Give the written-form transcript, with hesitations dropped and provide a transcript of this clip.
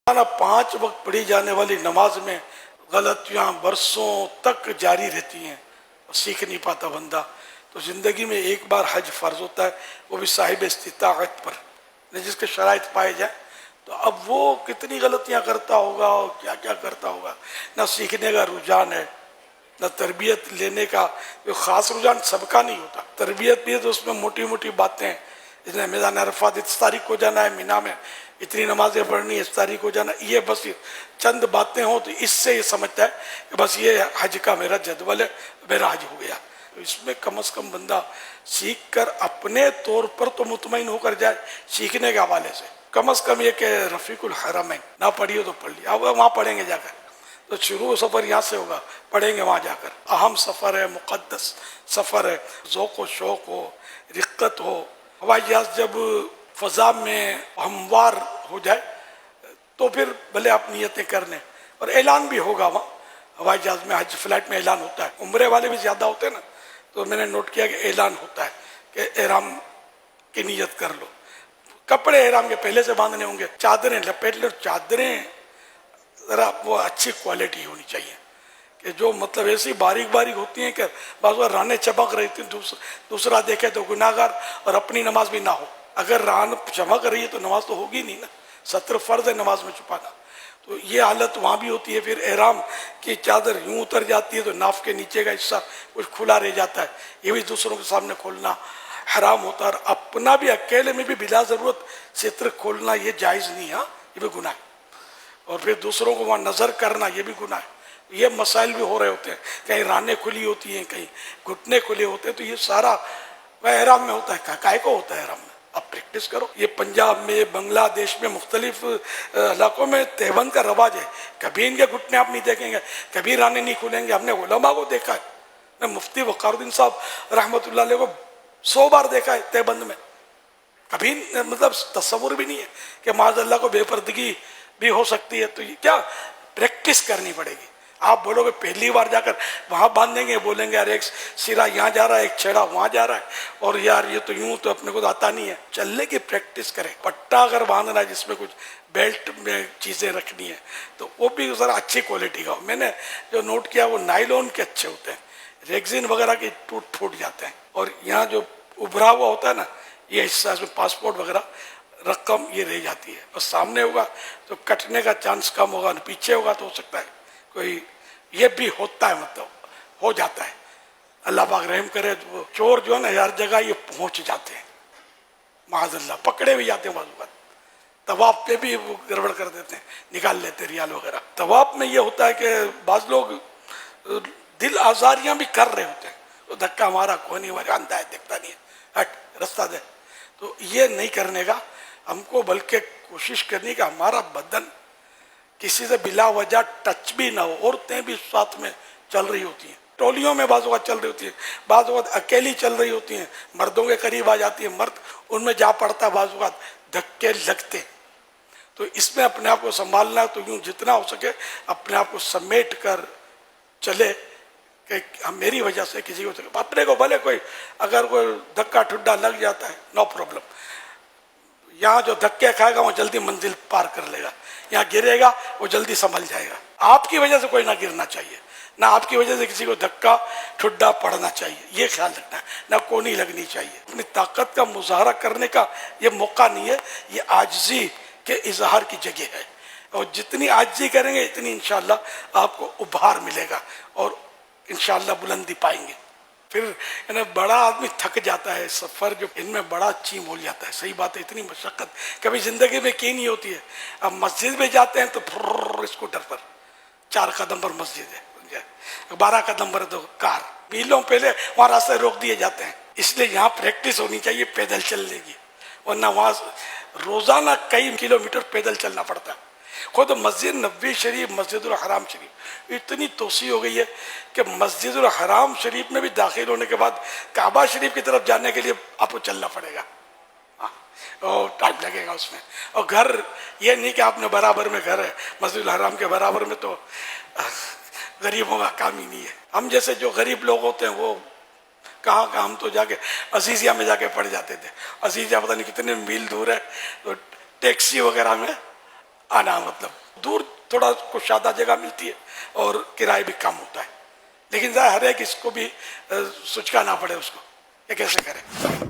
रोजाना 5 वक्त पढ़ी जाने वाली नमाज में गलतियां बरसों तक जारी रहती हैं और सीख नहीं पाता बंदा। तो ज़िंदगी में एक बार हज फ़र्ज होता है, वो भी साहिब इस्तिताअत पर, जिसके शराइत पाए जाए। तो अब वो कितनी गलतियां करता होगा और क्या क्या करता होगा। ना सीखने का रुझान है, ना तरबियत लेने का जो ख़ास रुझान सबका नहीं होता। तरबियत भी है तो उसमें मोटी मोटी बातें हैं, इसलिए मैदान अरफात इस तारीख को जाना है, मीना में इतनी नमाजें पढ़नी है, इस तारीख को जाना, ये बस चंद बातें हो तो इससे ये समझता है कि बस ये हज का मेरा जदवल है, मेरा हज हो गया। तो इसमें कम से कम बंदा सीख कर अपने तौर पर तो मुतमईन होकर जाए, सीखने के हवाले से कम ये कि रफ़ीकुल हरम है, ना पढ़िए तो पढ़ लिया, अब वहाँ पढ़ेंगे जाकर। तो शुरू सफ़र यहाँ से होगा, पढ़ेंगे वहाँ जाकर। अहम सफ़र है, मुक़द्दस सफ़र है, ज़ौक़ व शौक़ हो, रिक्कत हो। हवाई जहाज़ जब फ़ज़ा में हमवार हो जाए तो फिर भले आप नियतें कर लें, और ऐलान भी होगा वहाँ हवाई जहाज़ में। हज फ्लाइट में ऐलान होता है, उम्रे वाले भी ज़्यादा होते हैं ना, तो मैंने नोट किया कि ऐलान होता है कि एहराम की नियत कर लो। कपड़े एहराम के पहले से बांधने होंगे, चादरें लपेट लो। चादरें ज़रा वो अच्छी क्वालिटी होनी चाहिए कि जो मतलब ऐसी बारीक बारीक होती हैं कि बाज़ रानें चमक रही थी, दूसरा देखे तो गुनाहगार, और अपनी नमाज भी ना हो। अगर रान चमक रही है तो नमाज तो होगी नहीं ना, सत्र फ़र्ज है नमाज में छुपाना। तो ये हालत वहाँ भी होती है। फिर एहराम की चादर यूँ उतर जाती है तो नाफ के नीचे का हिस्सा कुछ खुला रह जाता है, ये भी दूसरों के सामने खोलना हराम होता है। और अपना भी अकेले में भी बिला ज़रूरत सित्र खोलना ये जायज़ नहीं है, ये भी गुनाह है। और फिर दूसरों को वहाँ नज़र करना ये भी गुनाह है। ये मसाइल भी हो रहे होते हैं, कहीं रानें खुली होती हैं, कहीं घुटने खुले होते हैं। तो ये सारा वह एहराम में होता है, काय को होता है एहराम में। अब प्रैक्टिस करो। ये पंजाब में, बांग्लादेश में, मुख्तलिफ इलाकों में तहबंद का रवाज है। कभी इनके घुटने आप नहीं देखेंगे, कभी रानें नहीं खुलेंगे। हमने उलमा को देखा है, मैं मुफ्ती वक़ारुद्दीन साहब रहमतुल्लाह अलैह को 100 बार देखा है तहबंद में। कभी मतलब तस्वुर भी नहीं है कि माज़अल्लाह को बेपर्दगी भी हो सकती है। तो ये क्या प्रैक्टिस करनी पड़ेगी। आप बोलोगे पहली बार जाकर वहाँ बांधेंगे, बोलेंगे यार एक सिरा यहाँ जा रहा है, एक छेड़ा वहाँ जा रहा है, और यार ये तो यूँ तो अपने को तो आता नहीं है। चलने की प्रैक्टिस करें। पट्टा अगर बांधना है जिसमें कुछ बेल्ट में चीज़ें रखनी है तो वो भी ज़रा अच्छी क्वालिटी का हो। मैंने जो नोट किया वो नायलॉन के अच्छे होते हैं, रेगजिन वगैरह के टूट फूट जाते हैं। और यहाँ जो उभरा हुआ होता है ना, ये हिस्सा, इसमें पासपोर्ट वगैरह रकम ये रह जाती है। और सामने होगा तो कटने का चांस कम होगा, पीछे होगा तो हो सकता है कोई, ये भी होता है, मतलब हो जाता है। अल्लाह पाक रहम करे। तो चोर जो है ना हर जगह ये पहुंच जाते हैं, माज़अल्लाह पकड़े भी जाते हैं। बाजू तवाफ पे भी वो गड़बड़ कर देते हैं, निकाल लेते रियाल वगैरह। तवाफ में ये होता है कि बाज लोग दिल आज़ारियाँ भी कर रहे होते हैं, तो धक्का मारा, कोई नहीं मारा, अंधा है, दिखता नहीं है, हट रास्ता दे। तो ये नहीं करने का हमको, बल्कि कोशिश करनी कि हमारा बदन किसी से बिला वजह टच भी ना हो। औरतें भी साथ में चल रही होती हैं, टोलियों में बाज़ वक़्त चल रही होती है, बाज़ वक़्त अकेली चल रही होती हैं, मर्दों के करीब आ जाती है, मर्द उनमें जा पड़ता है, बाज़ वक़्त धक्के लगते। तो इसमें अपने आप को संभालना, तो यूँ जितना हो सके अपने आप को समेट कर चले कि हम मेरी वजह से किसी को, अपने को भले कोई अगर कोई धक्का ठुड्डा लग जाता है नो प्रॉब्लम, यहाँ जो धक्के खाएगा वो जल्दी मंजिल पार कर लेगा, यहाँ गिरेगा वो जल्दी संभल जाएगा। आपकी वजह से कोई ना गिरना चाहिए, ना आपकी वजह से किसी को धक्का ठुड्डा पड़ना चाहिए, ये ख्याल रखना है। ना कोनी लगनी चाहिए। अपनी ताकत का मुजाहरा करने का ये मौका नहीं है, ये आजिज़ी के इजहार की जगह है। और जितनी आजिज़ी करेंगे इतनी इंशाअल्लाह आपको उभार मिलेगा और इंशाअल्लाह बुलंदी पाएंगे। फिर बड़ा आदमी थक जाता है, सफ़र जो इनमें बड़ा चीम हो जाता है। सही बात है, इतनी मशक्क़त कभी ज़िंदगी में की नहीं होती है। अब मस्जिद में जाते हैं तो फुर्र स्कूटर पर, 4 कदम पर मस्जिद है, 12 कदम पर तो कार, मीलों पहले वहाँ रास्ते रोक दिए जाते हैं। इसलिए यहाँ प्रैक्टिस होनी चाहिए पैदल चलने की, वरना वहाँ रोज़ाना कई किलोमीटर पैदल चलना पड़ता है। खुद मस्जिद नबवी शरीफ, मस्जिदुल हराम शरीफ इतनी तोसी हो गई है कि मस्जिदुल हराम शरीफ में भी दाखिल होने के बाद काबा शरीफ की तरफ जाने के लिए आपको चलना पड़ेगा, और टाइम लगेगा उसमें। और घर ये नहीं कि आपने बराबर में घर है, मस्जिदुल हराम के बराबर में तो गरीबों का काम ही नहीं है। हम जैसे जो गरीब लोग होते हैं वो कहाँ हम तो जाके अजीज़िया में जाके पड़ जाते थे। अजीज़िया पता नहीं कितने मील दूर है, तो टैक्सी वगैरह में आना, मतलब दूर थोड़ा कुशादा जगह मिलती है और किराया भी कम होता है, लेकिन ज़ाहिर है कि इसको भी सुचका ना पड़े उसको, ये कैसे करें।